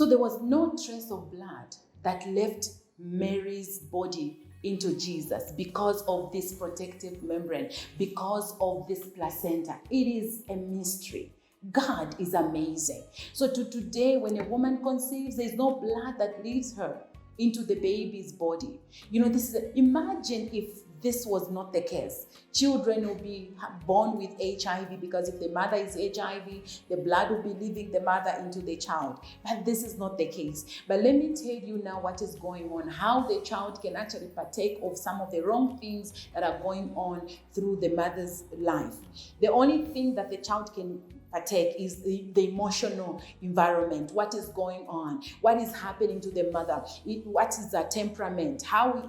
So there was no trace of blood that left Mary's body into Jesus because of this protective membrane, because of this placenta. It is a mystery. God is amazing. So today, when a woman conceives, there's no blood that leaves her into the baby's body. Imagine if this was not the case. Children will be born with HIV because if the mother is HIV, the blood will be leaving the mother into the child. But this is not the case. But let me tell you now what is going on, how the child can actually partake of some of the wrong things that are going on through the mother's life. The only thing that the child can partake is the emotional environment. What is going on? What is happening to the mother? What is her temperament? How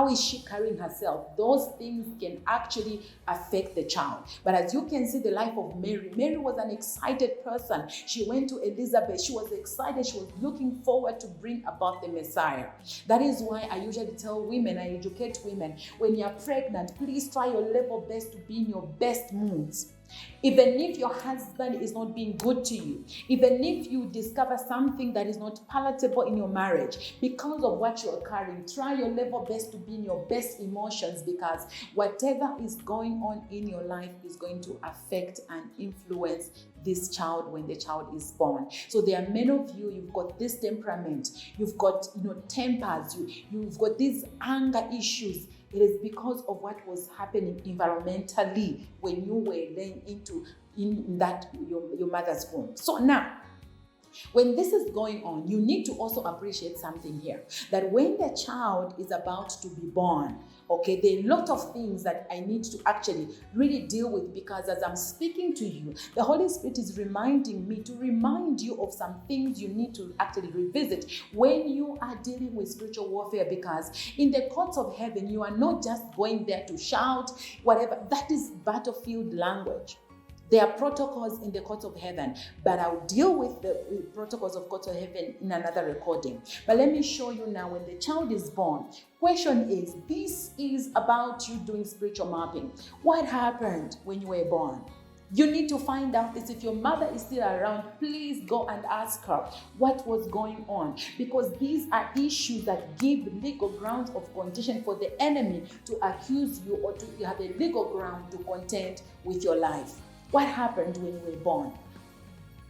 is she carrying herself? Those things can actually affect the child. But as you can see, the life of Mary. Mary was an excited person. She went to Elizabeth. She was excited. She was looking forward to bring about the Messiah. That is why I usually tell women, I educate women, when you're pregnant, please try your level best to be in your best moods. Even if your husband is not being good to you, even if you discover something that is not palatable in your marriage because of what you are carrying, try your level best to be in your best emotions, because whatever is going on in your life is going to affect and influence this child when the child is born. So there are many of you, you've got this temperament, you've got tempers, you've got these anger issues. It is because of what was happening environmentally when you were laying in your mother's womb. So now, when this is going on, you need to also appreciate something here. That when the child is about to be born, okay, there are a lot of things that I need to actually really deal with, because as I'm speaking to you, the Holy Spirit is reminding me to remind you of some things you need to actually revisit when you are dealing with spiritual warfare, because in the courts of heaven, you are not just going there to shout, whatever. That is battlefield language. There are protocols in the courts of heaven, but I'll deal with the protocols of courts of heaven in another recording. But let me show you now when the child is born. Question is, this is about you doing spiritual mapping. What happened when you were born? You need to find out this. If your mother is still around, please go and ask her what was going on, because these are issues that give legal grounds of contention for the enemy to accuse you, or to have a legal ground to contend with your life. What happened when you were born?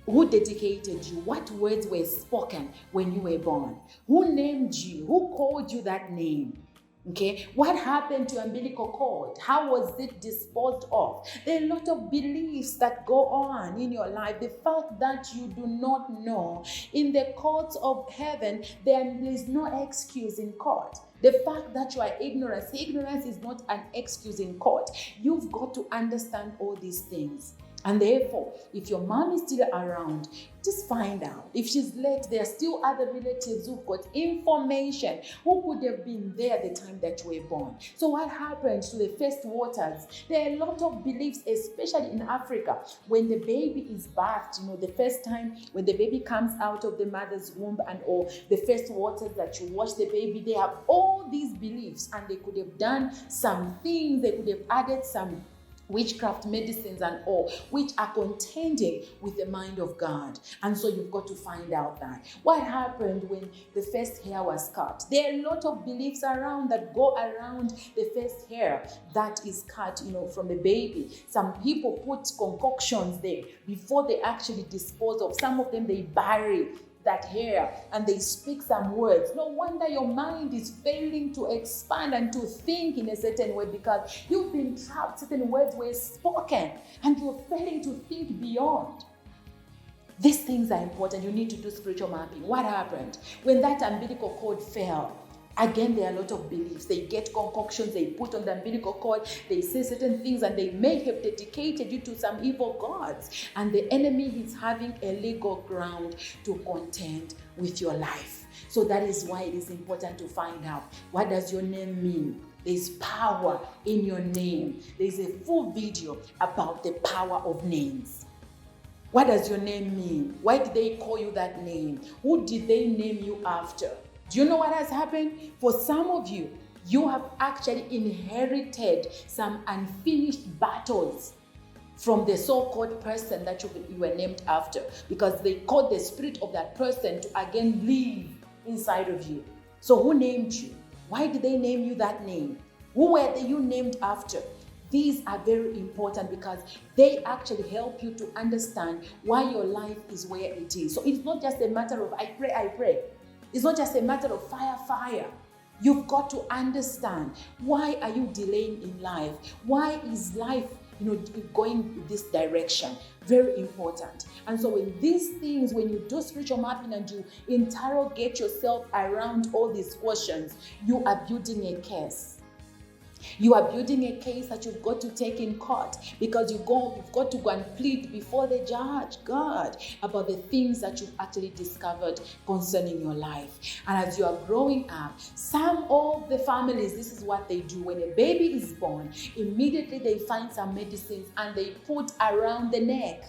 Who dedicated you? What words were spoken when you were born? Who named you? Who called you that name? Okay, what happened to your umbilical cord? How was it disposed of? There are a lot of beliefs that go on in your life. The fact that you do not know, in the courts of heaven, there is no excuse in court. The fact that you are ignorant is not an excuse in court. You've got to understand all these things. And therefore, if your mom is still around, just find out. If she's late, there are still other relatives who've got information, who could have been there at the time that you were born. So what happens to the first waters? There are a lot of beliefs, especially in Africa, when the baby is birthed, the first time when the baby comes out of the mother's womb, or the first waters that you wash the baby, they have all these beliefs, and they could have done some things, they could have added some witchcraft medicines and all, which are contending with the mind of God. And so you've got to find out that. What happened when the first hair was cut? There are a lot of beliefs around that go around the first hair that is cut, from the baby. Some people put concoctions there before they actually dispose of. Some of them, they bury that hair and they speak some words. No wonder your mind is failing to expand and to think in a certain way, because you've been trapped. Certain words were spoken and you're failing to think beyond. These things are important. You need to do spiritual mapping. What happened when that umbilical cord fell? Again, there are a lot of beliefs. They get concoctions, they put on the umbilical cord, they say certain things, and they may have dedicated you to some evil gods. And the enemy is having a legal ground to contend with your life. So that is why it is important to find out, what does your name mean? There's power in your name. There's a full video about the power of names. What does your name mean? Why did they call you that name? Who did they name you after? Do you know what has happened? For some of you, you have actually inherited some unfinished battles from the so-called person that you were named after, because they called the spirit of that person to again live inside of you. So who named you? Why did they name you that name? Who were you named after? These are very important because they actually help you to understand why your life is where it is. So it's not just a matter of I pray. It's not just a matter of fire. You've got to understand, why are you delaying in life? Why is life going in this direction? Very important. And so when you do spiritual mapping and you interrogate yourself around all these questions, you are building a case. You are building a case that you've got to take in court, because you've got to go and plead before the judge, God, about the things that you've actually discovered concerning your life. And as you are growing up, some of the families, this is what they do. When a baby is born, immediately they find some medicines and they put around the neck.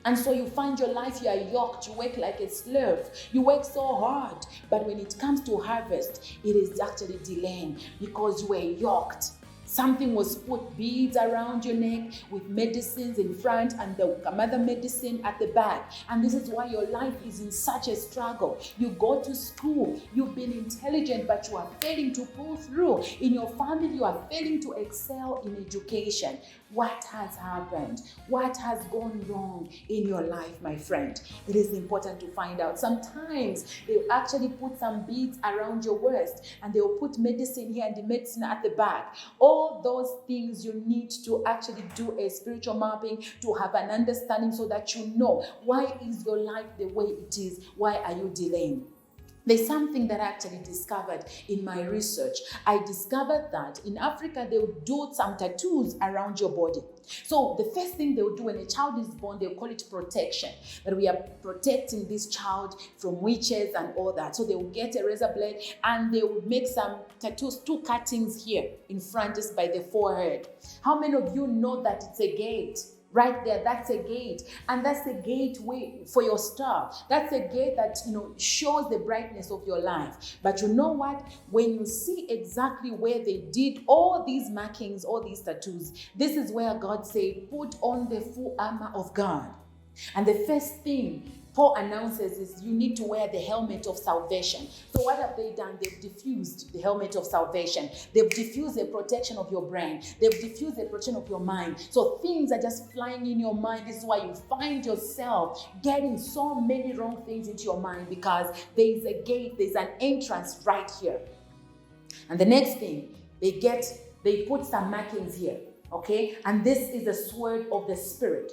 And so you find your life, you are yoked, you work like a slave, you work so hard. But when it comes to harvest, it is actually delaying because you were yoked. Something was put, beads around your neck with medicines in front and the other medicine at the back. And this is why your life is in such a struggle. You go to school, you've been intelligent, but you are failing to pull through. In your family, you are failing to excel in education. What has happened? What has gone wrong in your life, my friend? It is important to find out. Sometimes they'll actually put some beads around your waist and they'll put medicine here and the medicine at the back. All those things you need to actually do a spiritual mapping to have an understanding so that you know, why is your life the way it is? Why are you delaying? There's something that I actually discovered in my research. I discovered that in Africa, they would do some tattoos around your body. So the first thing they would do when a child is born, they'll call it protection. That we are protecting this child from witches and all that. So they will get a razor blade and they will make some tattoos, 2 cuttings here in front, just by the forehead. How many of you know that it's a gate? Right there, that's a gate. And that's the gateway for your star. That's a gate that, shows the brightness of your life. But you know what? When you see exactly where they did all these markings, all these tattoos, this is where God said, put on the full armor of God. And the first thing Paul announces is you need to wear the helmet of salvation. So what have they done? They've diffused the helmet of salvation. They've diffused the protection of your brain. They've diffused the protection of your mind. So things are just flying in your mind. This is why you find yourself getting so many wrong things into your mind, because there is a gate, there's an entrance right here. And the next thing, they put some markings here, okay? And this is the sword of the Spirit.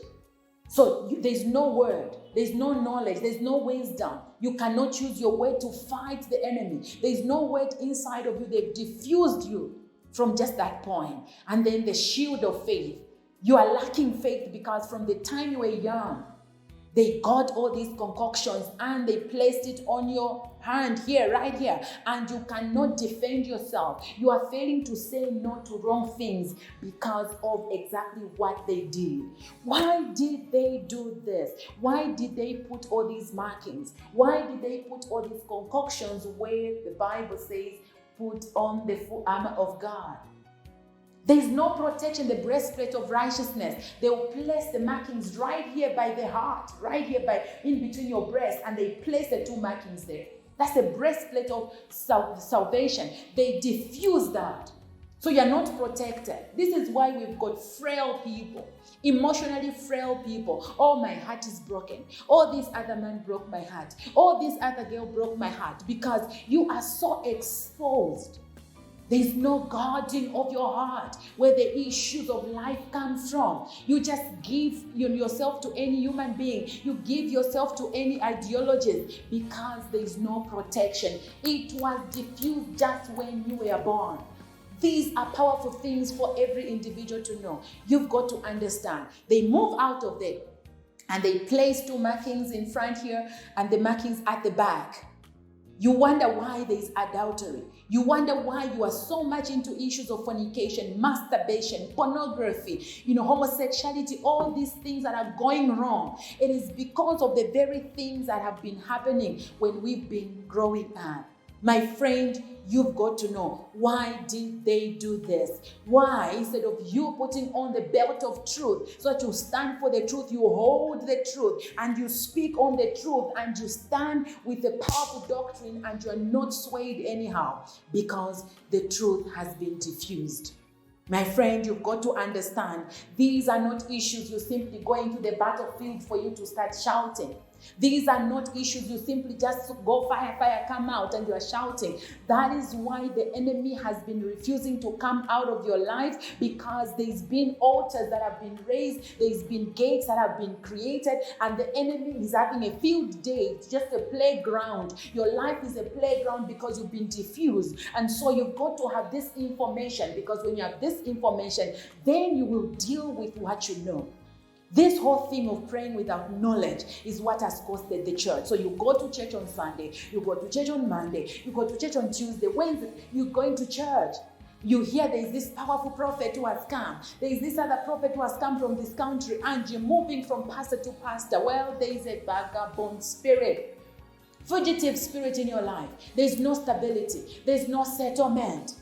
So there's no word, there's no knowledge, there's no wisdom. You cannot use your word to fight the enemy. There's no word inside of you. They've diffused you from just that point. And then the shield of faith. You are lacking faith because from the time you were young, they got all these concoctions and they placed it on your hand here, right here, and you cannot defend yourself. You are failing to say no to wrong things because of exactly what they did. Why did they do this? Why did they put all these markings? Why did they put all these concoctions where the Bible says, put on the full armor of God? There's no protection, the breastplate of righteousness. They will place the markings right here by the heart, right here in between your breast, and they place the 2 markings there. That's the breastplate of salvation. They diffuse that. So you're not protected. This is why we've got frail people, emotionally frail people. Oh, my heart is broken. Oh, this other man broke my heart. Oh, this other girl broke my heart, because you are so exposed. There's no guarding of your heart where the issues of life come from. You just give yourself to any human being. You give yourself to any ideologies because there's no protection. It was diffused just when you were born. These are powerful things for every individual to know. You've got to understand. They move out of there and they place 2 markings in front here and the markings at the back. You wonder why there is adultery. You wonder why you are so much into issues of fornication, masturbation, pornography, homosexuality, all these things that are going wrong. It is because of the very things that have been happening when we've been growing up. My friend, you've got to know, why did they do this? Why, instead of you putting on the belt of truth so that you stand for the truth, you hold the truth and you speak on the truth and you stand with a powerful doctrine and you are not swayed anyhow because the truth has been diffused. My friend, you've got to understand, these are not issues you simply go into the battlefield for you to start shouting. These are not issues you simply just go fire, fire, come out and you are shouting. That is why the enemy has been refusing to come out of your life, because there's been altars that have been raised, there's been gates that have been created, and the enemy is having a field day. It's just a playground. Your life is a playground because you've been diffused. And so you've got to have this information, because when you have this information, then you will deal with what you know. This whole thing of praying without knowledge is what has costed the church. So you go to church on Sunday, you go to church on Monday, you go to church on Tuesday, Wednesday, you're going to church. You hear there is this powerful prophet who has come. There is this other prophet who has come from this country, and you're moving from pastor to pastor. Well, there is a vagabond spirit, fugitive spirit in your life. There's no stability. There's no settlement.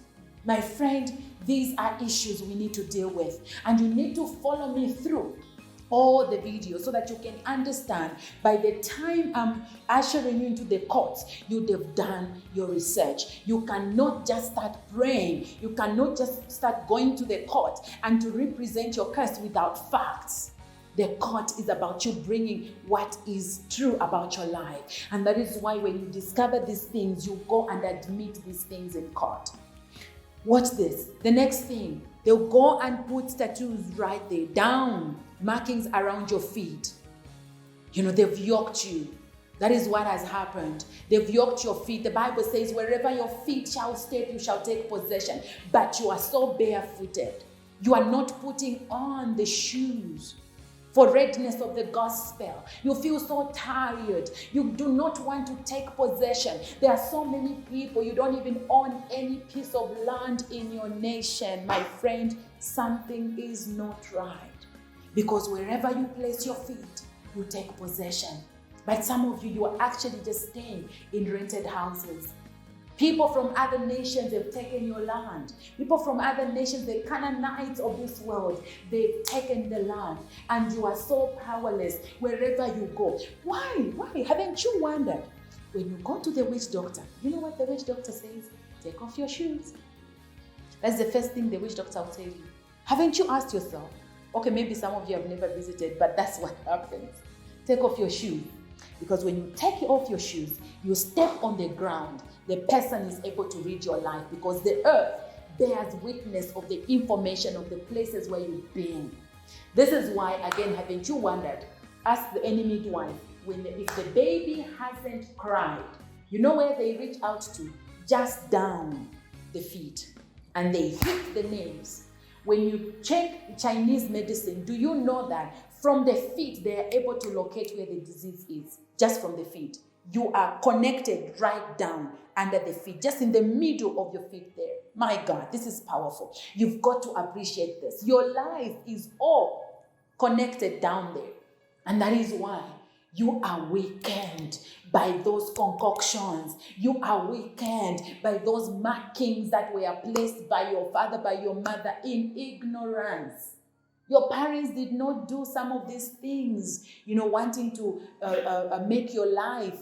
My friend, these are issues we need to deal with. And you need to follow me through all the videos so that you can understand. By the time I'm ushering you into the courts, you'd have done your research. You cannot just start praying. You cannot just start going to the court and to represent your case without facts. The court is about you bringing what is true about your life. And that is why when you discover these things, you go and admit these things in court. Watch this. The next thing, they'll go and put tattoos right there, down, markings around your feet. They've yoked you. That is what has happened. They've yoked your feet. The Bible says, wherever your feet shall step, you shall take possession. But you are so barefooted. You are not putting on the shoes for readiness of the gospel. You feel so tired. You do not want to take possession. There are so many people, you don't even own any piece of land in your nation. My friend, something is not right. Because wherever you place your feet, you take possession. But some of you are actually just staying in rented houses. People from other nations have taken your land. People from other nations, the Canaanites of this world, they've taken the land. And you are so powerless wherever you go. Why? Haven't you wondered? When you go to the witch doctor, you know what the witch doctor says? Take off your shoes. That's the first thing the witch doctor will tell you. Haven't you asked yourself? Okay, maybe some of you have never visited, but that's what happens. Take off your shoes. Because when you take off your shoes, you step on the ground. The person is able to read your life, because the earth bears witness of the information of the places where you've been. This is why, again, haven't you wondered? Ask the enemy wife, if the baby hasn't cried, you know where they reach out to? Just down the feet. And they hit the nails. When you check Chinese medicine, do you know that from the feet, they are able to locate where the disease is? Just from the feet. You are connected right down under the feet, just in the middle of your feet there. My God, this is powerful. You've got to appreciate this. Your life is all connected down there. And that is why you are weakened by those concoctions. You are weakened by those markings that were placed by your father, by your mother in ignorance. Your parents did not do some of these things, wanting to make your life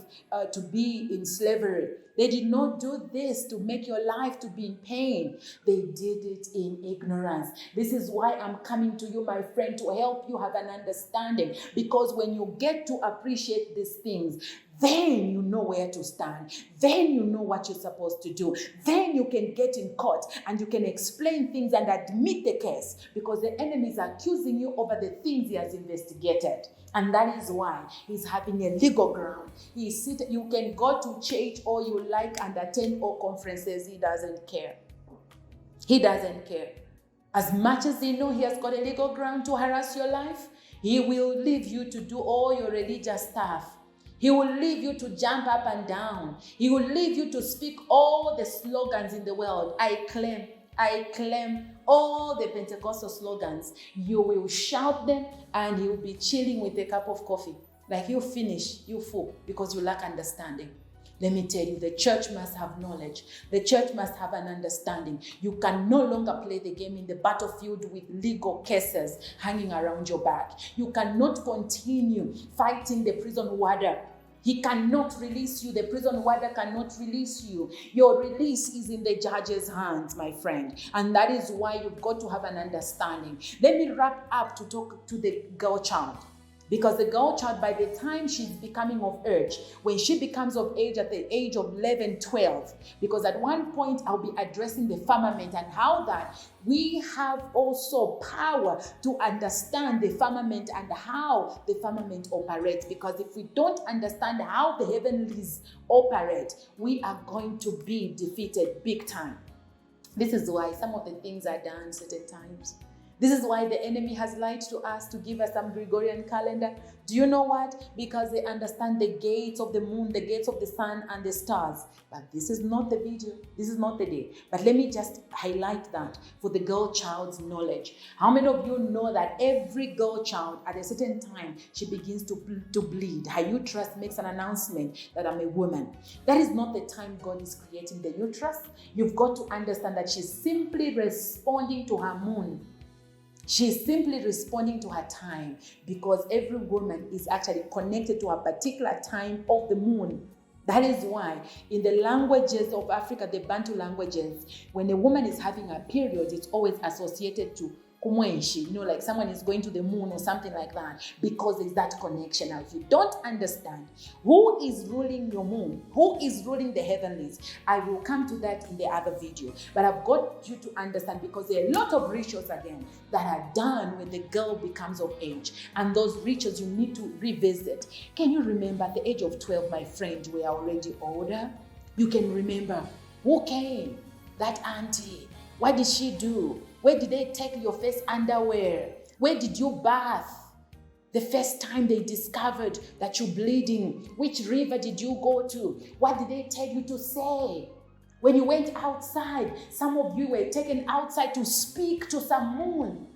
to be in slavery. They did not do this to make your life to be in pain. They did it in ignorance. This is why I'm coming to you, my friend, to help you have an understanding. Because when you get to appreciate these things, then you know where to stand. Then you know what you're supposed to do. Then you can get in court and you can explain things and admit the case, because the enemy is accusing you over the things he has investigated. And that is why he's having a legal ground. You can go to church all you like and attend all conferences. He doesn't care. He doesn't care. As much as he knows he has got a legal ground to harass your life, he will leave you to do all your religious stuff. He will leave you to jump up and down. He will leave you to speak all the slogans in the world. I claim all the Pentecostal slogans. You will shout them and you'll be chilling with a cup of coffee. Like you finish, you full, because you lack understanding. Let me tell you, the church must have knowledge. The church must have an understanding. You can no longer play the game in the battlefield with legal cases hanging around your back. You cannot continue fighting the prison warder. He cannot release you. The prison warder cannot release you. Your release is in the judge's hands, my friend. And that is why you've got to have an understanding. Let me wrap up to talk to the girl child. Because the girl child, by the time she's becoming of age, when she becomes of age at the age of 11, 12, because at one point I'll be addressing the firmament and how that we have also power to understand the firmament and how the firmament operates. Because if we don't understand how the heavenlies operate, we are going to be defeated big time. This is why some of the things are done certain times. This is why the enemy has lied to us to give us some Gregorian calendar. Do you know what? Because they understand the gates of the moon, the gates of the sun and the stars. But this is not the video. This is not the day. But let me just highlight that for the girl child's knowledge. How many of you know that every girl child at a certain time, she begins to bleed? Her uterus makes an announcement that I'm a woman. That is not the time God is creating the uterus. You've got to understand that she's simply responding to her moon. She's simply responding to her time, because every woman is actually connected to a particular time of the moon. That is why in the languages of Africa, the Bantu languages, when a woman is having a period, it's always associated to kumwenshi, like someone is going to the moon or something like that, because there's that connection. Now, if you don't understand who is ruling your moon, who is ruling the heavenlies, I will come to that in the other video. But I've got you to understand, because there are a lot of rituals again that are done when the girl becomes of age. And those rituals you need to revisit. Can you remember at the age of 12, my friend, we are already older? You can remember who came? That auntie. What did she do? Where did they take your first underwear? Where did you bath? The first time they discovered that you're bleeding, which river did you go to? What did they tell you to say? When you went outside, some of you were taken outside to speak to some moon.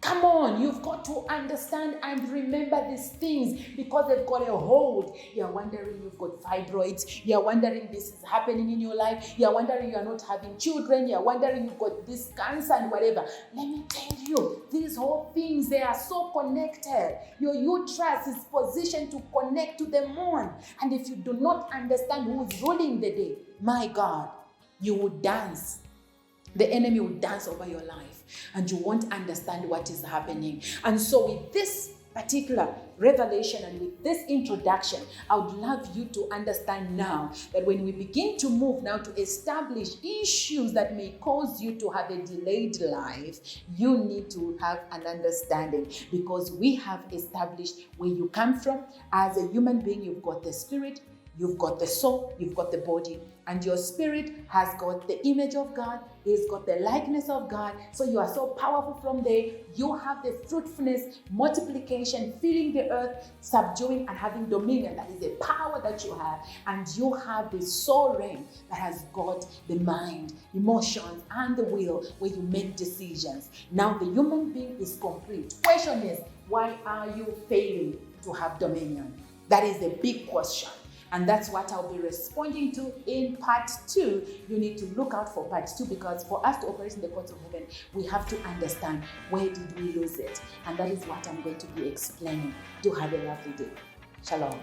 Come on, you've got to understand and remember these things, because they've got a hold. You're wondering you've got fibroids. You're wondering this is happening in your life. You're wondering you're not having children. You're wondering you've got this cancer and whatever. Let me tell you, these whole things, they are so connected. Your uterus is positioned to connect to the moon. And if you do not understand who is ruling the day, my God, you would dance. The enemy will dance over your life, and you won't understand what is happening. And so with this particular revelation and with this introduction, I would love you to understand now that when we begin to move now to establish issues that may cause you to have a delayed life, you need to have an understanding, because we have established where you come from. As a human being, you've got the spirit, you've got the soul, you've got the body, and your spirit has got the image of God, it's got the likeness of God. So you are so powerful from there. You have the fruitfulness, multiplication, filling the earth, subduing and having dominion. That is the power that you have. And you have the soul realm that has got the mind, emotions, and the will, where you make decisions. Now the human being is complete. Question is, why are you failing to have dominion? That is the big question. And that's what I'll be responding to in part 2. You need to look out for part 2, because for us to operate in the courts of heaven, we have to understand where did we lose it. And that is what I'm going to be explaining. Do have a lovely day. Shalom.